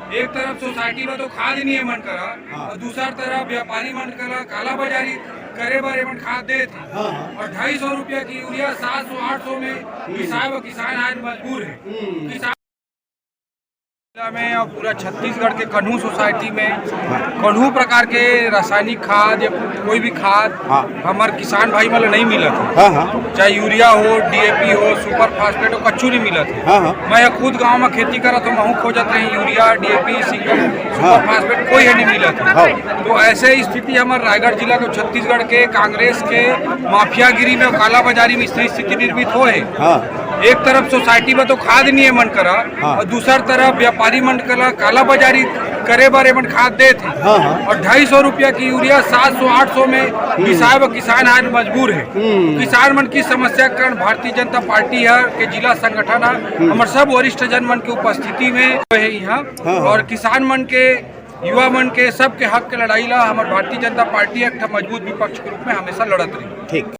एक तरफ सोसाइटी में तो खाद नहीं मन करा और दूसरा तरफ व्यापारी मन करा काला बाजारी करे बारे मन खाद दे थे और 250 रुपया की यूरिया 700-800 में किसान आज मजबूर है। किसान में और पूरा छत्तीसगढ़ के कन्हू सोसाइटी में कन्हू प्रकार के रासायनिक खाद या कोई भी खाद हमारे किसान भाई मतलब नहीं मिला था। चाहे यूरिया हो, डीएपी हो, सुपर फास्फेट हो, कच्चू नहीं मिला था। मैं खुद गांव में खेती करा तो महू खोजत रही urea, DAP, single super phosphate कोई है नहीं मिला था। तो ऐसे स्थिति हमारे रायगढ़ जिला के छत्तीसगढ़ के कांग्रेस के माफियागिरी में काला बाजारी में स्थिति निर्मित हो है। एक तरफ सोसाइटी में तो खाद नहीं मन करा और दूसरा तरफ व्यापारी मन करा काला बाजारी करे बारे मन खाद दे थे और 250 रुपया की यूरिया 700-800 में किसान आज मजबूर है। किसान मन की समस्या के कारण भारतीय जनता पार्टी है के जिला संगठन है हमारे सब वरिष्ठ जन मन की उपस्थिति में है यहाँ और किसान मन के युवा मन के सबके हक के लड़ाई ला हमारे भारतीय जनता पार्टी एक मजबूत विपक्ष के रूप में हमेशा लड़त रही। ठीक।